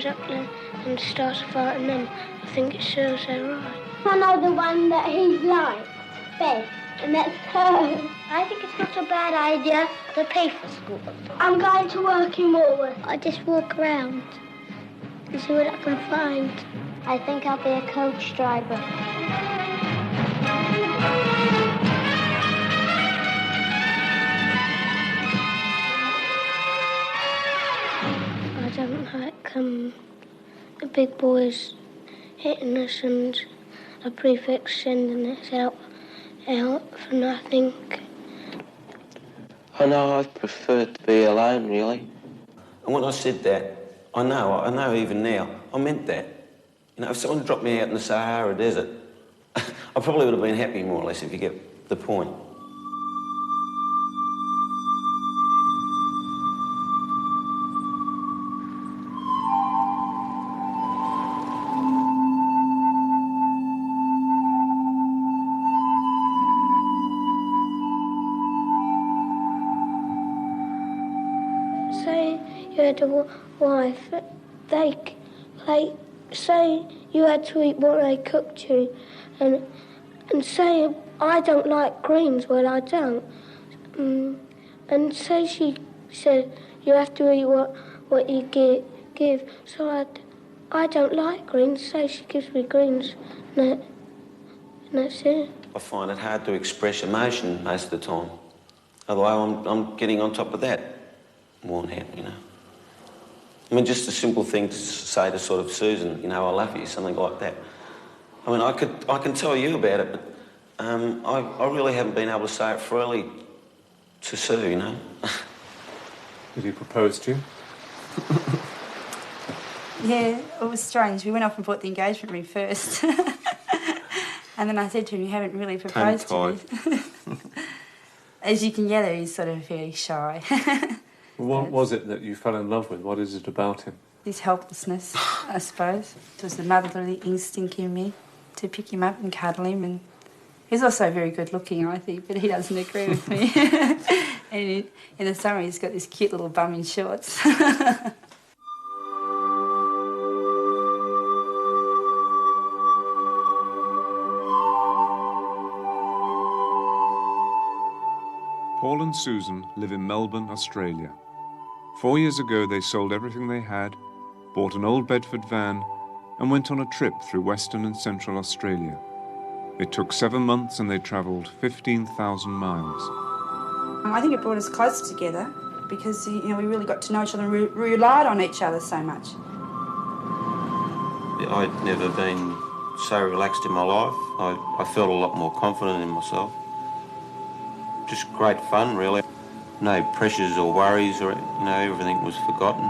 up and starts a fight, and then I think it serves her right. I know the one that he likes best, and that's her. I think it's not a bad idea to pay for school. I'm going to work in Woolworths. I just walk around and see what I can find. I think I'll be a coach driver. I don't like the big boys hitting us and a prefect sending us out for nothing. I know I'd prefer to be alone, really. And when I said that, I know even now, I meant that. You know, if someone dropped me out in the Sahara Desert, I probably would have been happy, more or less, if you get the point. Say you had a wife, say you had to eat what they cooked you, and say I don't like greens, well I don't, and say she said you have to eat what you give, so I don't like greens, say she gives me greens, and that's it. I find it hard to express emotion most of the time, although I'm getting on top of that more than happy, you know. I mean, just a simple thing to say to sort of Susan, you know, I love you, something like that. I mean, I can tell you about it, but I really haven't been able to say it freely to Sue, you know. Did he propose to you? Yeah, it was strange. We went off and bought the engagement ring first. And then I said to him, you haven't really proposed to me. As you can gather, he's sort of very shy. What was it that you fell in love with? What is it about him? His helplessness, I suppose. It was the motherly instinct in me to pick him up and cuddle him. And he's also very good looking, I think, but he doesn't agree with me. And in the summer, he's got this cute little bum in shorts. Paul and Susan live in Melbourne, Australia. 4 years ago, they sold everything they had, bought an old Bedford van, and went on a trip through Western and Central Australia. It took 7 months and they travelled 15,000 miles. I think it brought us closer together because, you know, we really got to know each other and we relied on each other so much. I'd never been so relaxed in my life. I felt a lot more confident in myself. Just great fun, really. No pressures or worries, or, you know, everything was forgotten.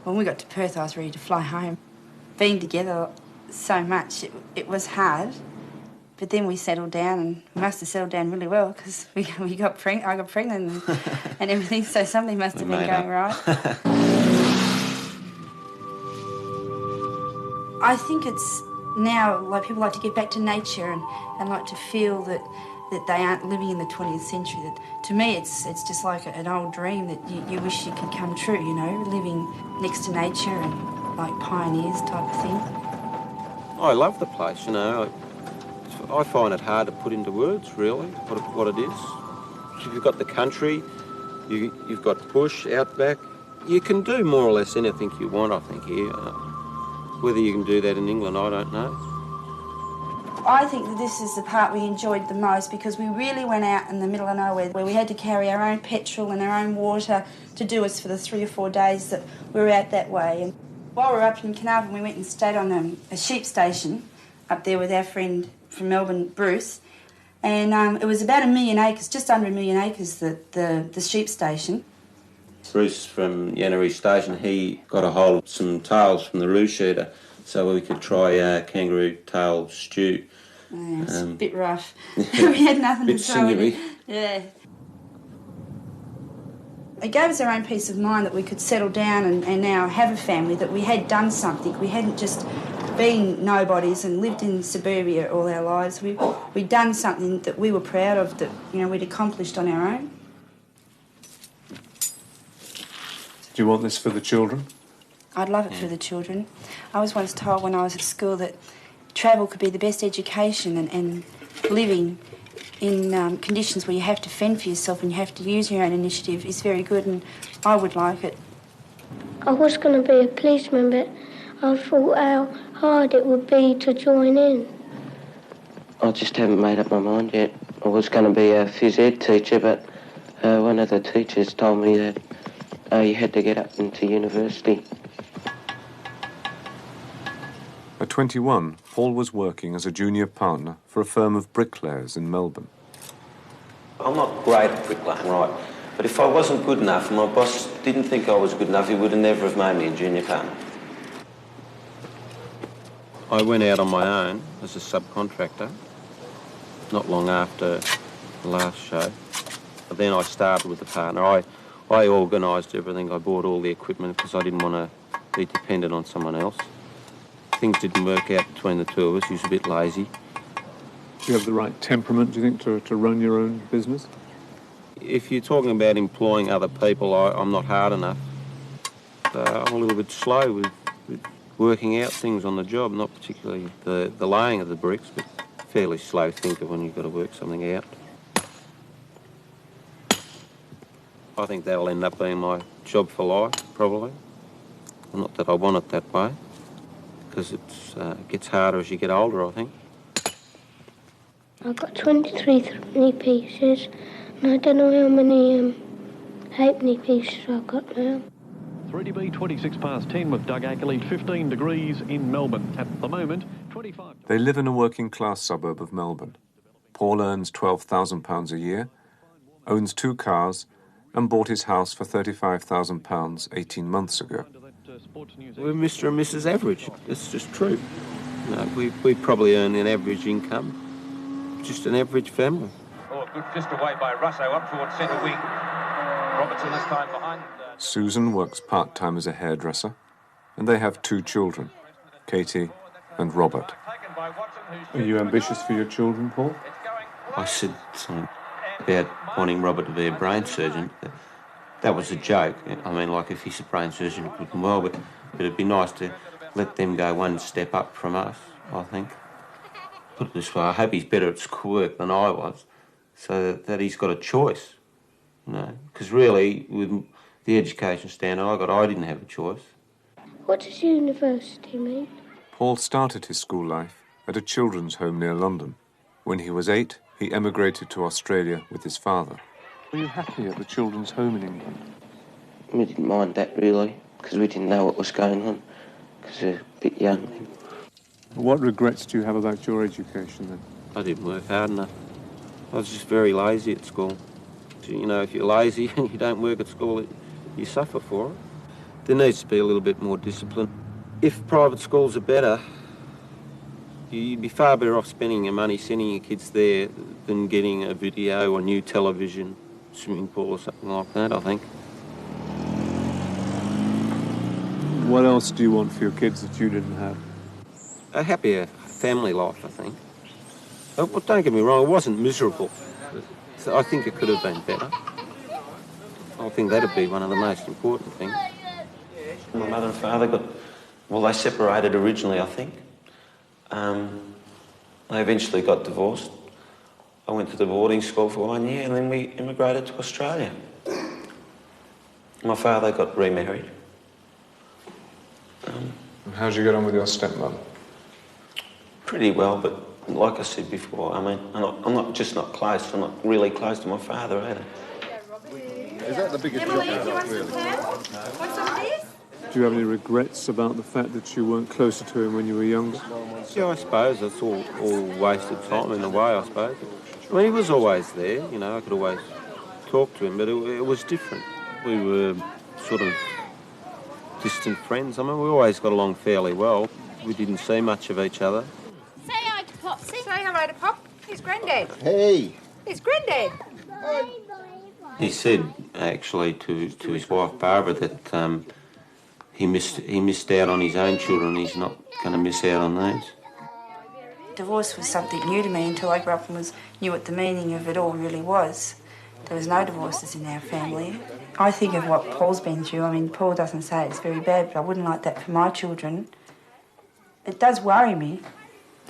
When we got to Perth, I was ready to fly home. Being together so much, it was hard. But then we settled down, and we must have settled down really well because I got pregnant and everything, so something must have been going right. I think it's now, like, people like to get back to nature and like to feel that they aren't living in the 20th century. That, to me, it's just like an old dream that you wish you could come true, you know, living next to nature and like pioneers type of thing. I love the place, you know. I find it hard to put into words, really, what it is. You've got the country, you've got bush, outback. You can do more or less anything you want, I think, here. Whether you can do that in England, I don't know. I think that this is the part we enjoyed the most because we really went out in the middle of nowhere where we had to carry our own petrol and our own water to do us for the 3 or 4 days that we were out that way. And while we were up in Carnarvon, we went and stayed on a sheep station up there with our friend from Melbourne, Bruce. And it was about 1 million acres, just under 1 million acres, the sheep station. Bruce from Yannery Station, he got a hold of some tails from the roo shooter so we could try kangaroo tail stew. Yeah, it's a bit rough. We had nothing to throw in it. Yeah. It gave us our own peace of mind that we could settle down and now have a family, that we had done something. We hadn't just been nobodies and lived in suburbia all our lives. We'd done something that we were proud of, that, you know, we'd accomplished on our own. Do you want this for the children? I'd love it for the children. I was once told when I was at school that travel could be the best education, and living in conditions where you have to fend for yourself and you have to use your own initiative is very good, and I would like it. I was going to be a policeman, but I thought how hard it would be to join in. I just haven't made up my mind yet. I was going to be a phys ed teacher, but one of the teachers told me that you had to get up into university. At 21, Paul was working as a junior partner for a firm of bricklayers in Melbourne. I'm not great at bricklaying, right? But if I wasn't good enough and my boss didn't think I was good enough, he would have never have made me a junior partner. I went out on my own as a subcontractor not long after the last show. But then I started with a partner. I organised everything. I bought all the equipment because I didn't want to be dependent on someone else. Things didn't work out between the two of us. He was a bit lazy. Do you have the right temperament, do you think, to run your own business? If you're talking about employing other people, I'm not hard enough. I'm a little bit slow with working out things on the job, not particularly the laying of the bricks, but fairly slow thinker when you've got to work something out. I think that'll end up being my job for life, probably. Not that I want it that way, because it gets harder as you get older, I think. I've got 23 threepenny pieces, and I don't know how many halfpenny pieces I've got now. 3DB 26 past 10 with Doug Ackerley, 15 degrees in Melbourne. At the moment, 25... They live in a working-class suburb of Melbourne. Paul earns £12,000 a year, owns 2 cars, and bought his house for £35,000 18 months ago. We're Mr. and Mrs. Average. It's just true. You know, we probably earn an average income, just an average family. Oh, good fist away by Russo up towards centre wing. Robertson this time behind. Susan works part-time as a hairdresser, and they have 2 children, Katie and Robert. Are you ambitious for your children, Paul? I said something about wanting Robert to be a brain surgeon. That was a joke. I mean, like, if he's a brain surgeon, it could well, but it'd be nice to let them go one step up from us, I think. Put it this way, I hope he's better at schoolwork than I was, so that he's got a choice, you know. Because really, with the education standard I didn't have a choice. What does university mean? Paul started his school life at a children's home near London. When he was 8, he emigrated to Australia with his father. Were you happy at the children's home in England? We didn't mind that, really, because we didn't know what was going on, because we were a bit young then. What regrets do you have about your education, then? I didn't work hard enough. I was just very lazy at school. You know, if you're lazy and you don't work at school, you suffer for it. There needs to be a little bit more discipline. If private schools are better, you'd be far better off spending your money sending your kids there than getting a video or new television, swimming pool or something like that, I think. What else do you want for your kids that you didn't have? A happier family life, I think. But don't get me wrong, it wasn't miserable. So I think it could have been better. I think that'd be one of the most important things. My mother and father they separated originally, I think. They eventually got divorced. I went to the boarding school for 1 year and then we immigrated to Australia. My father got remarried. And how did you get on with your stepmother? Pretty well, but like I said before, I mean, I'm not just not close, I'm not really close to my father either. Is that the biggest job really? Want some of these? Do you have any regrets about the fact that you weren't closer to him when you were younger? Yeah, I suppose it's all wasted time in a way, I suppose. I mean, he was always there, you know, I could always talk to him, but it was different. We were sort of distant friends. I mean, we always got along fairly well. We didn't see much of each other. Say hi to Pop. Say hello to Pop. Here's Granddad. Hey! Here's Granddad. He said, actually, to his wife Barbara that he missed out on his own children. He's not going to miss out on these. Divorce was something new to me until I grew up and knew what the meaning of it all really was. There was no divorces in our family. I think of what Paul's been through. I mean, Paul doesn't say it's very bad, but I wouldn't like that for my children. It does worry me,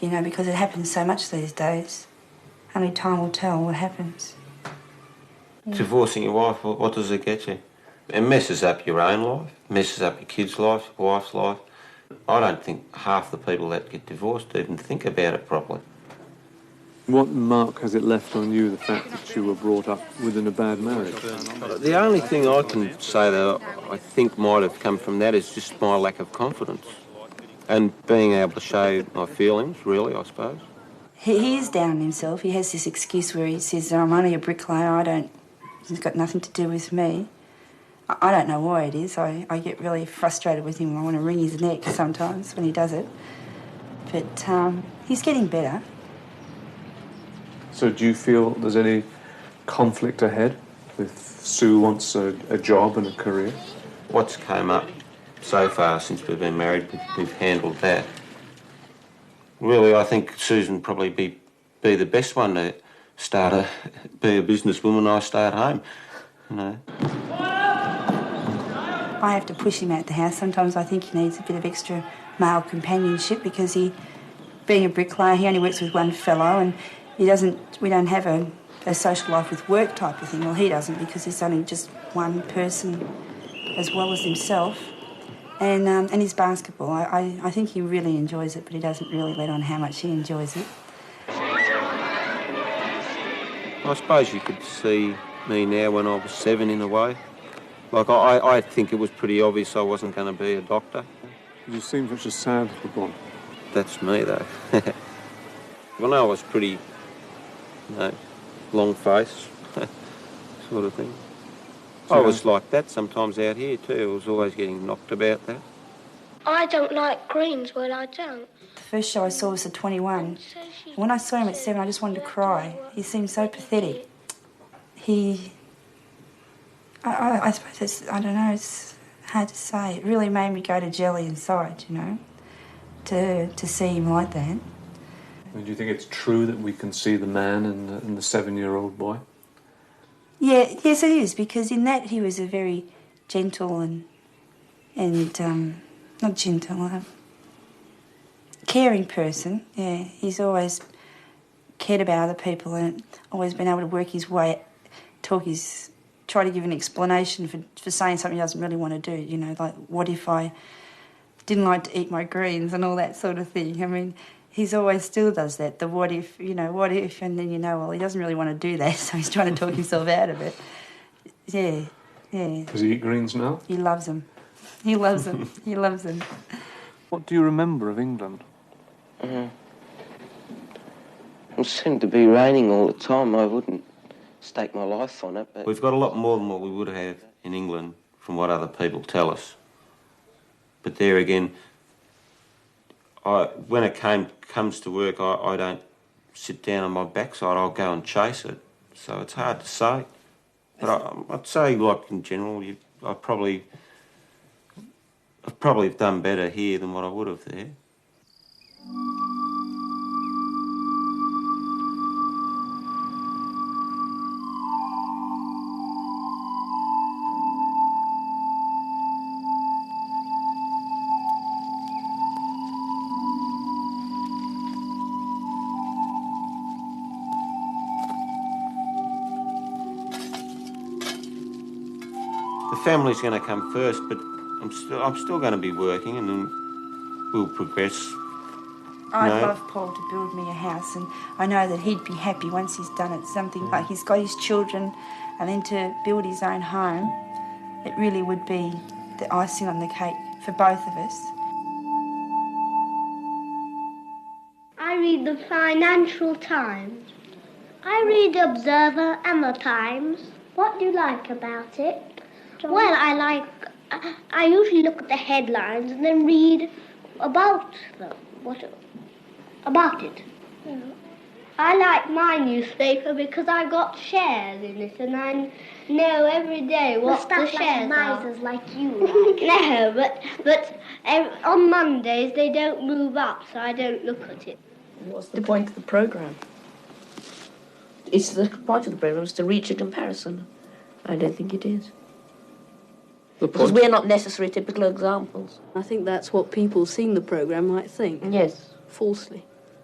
you know, because it happens so much these days. Only time will tell what happens. Divorcing your wife, what does it get you? It messes up your own life, messes up your kids' life, your wife's life. I don't think half the people that get divorced even think about it properly. What mark has it left on you, the fact that you were brought up within a bad marriage? The only thing I can say that I think might have come from that is just my lack of confidence and being able to show my feelings, really, I suppose. He is down on himself. He has this excuse where he says, I'm only a bricklayer, it's got nothing to do with me. I don't know why it is. I get really frustrated with him. I want to wring his neck sometimes when he does it. But he's getting better. So do you feel there's any conflict ahead if Sue wants a job and a career? What's come up so far since we've been married, we've handled that. Really, I think Susan probably be the best one to be a businesswoman. I stay at home, you know. I have to push him out the house. Sometimes I think he needs a bit of extra male companionship because being a bricklayer, he only works with one fellow and we don't have a social life with work type of thing. Well, he doesn't because he's only just one person as well as himself. And his basketball, I think he really enjoys it, but he doesn't really let on how much he enjoys it. I suppose you could see me now when I was 7 in a way. Like, I think it was pretty obvious I wasn't going to be a doctor. You seem such a sad little boy. That's me, though. Well, no, I was pretty, long face, sort of thing. I was like that sometimes out here too. I was always getting knocked about that. I don't like greens, well, I don't. The first show I saw was at 21. And when I saw him at 7, I just wanted to cry. He seemed so pathetic. I suppose I don't know, it's hard to say. It really made me go to jelly inside, you know, to see him like that. And do you think it's true that we can see the man in the 7-year-old boy? Yeah, yes it is, because in that he was a very gentle and not gentle, caring person. Yeah, he's always cared about other people and always been able to work his way, try to give an explanation for saying something he doesn't really want to do, you know, like what if I didn't like to eat my greens and all that sort of thing. I mean, he's always still does that, the what if, and then well, he doesn't really want to do that, so he's trying to talk himself out of it. Yeah. Does he eat greens now? He loves them. He loves them. He loves them. What do you remember of England? It seemed to be raining all the time. I wouldn't stake my life on it. But we've got a lot more than what we would have in England from what other people tell us. But there again, when it comes to work, I don't sit down on my backside. I'll go and chase it. So it's hard to say. But I'd say, like, in general, I've probably done better here than what I would have there. The family's going to come first, but I'm still going to be working, and then we'll progress. I'd love Paul to build me a house, and I know that he'd be happy once he's done it. Something like he's got his children, and then to build his own home, it really would be the icing on the cake for both of us. I read the Financial Times. I read the Observer and the Times. What do you like about it? Well, I usually look at the headlines and then read about them. About it. Yeah. I like my newspaper because I got shares in it and I know every day what the shares are. Misers like you like. No, but on Mondays they don't move up, so I don't look at it. What's the point of the programme? The point of the programme is to reach a comparison. I don't think it is. Because we're not necessarily typical examples. I think that's what people seeing the programme might think. Yes. Falsely.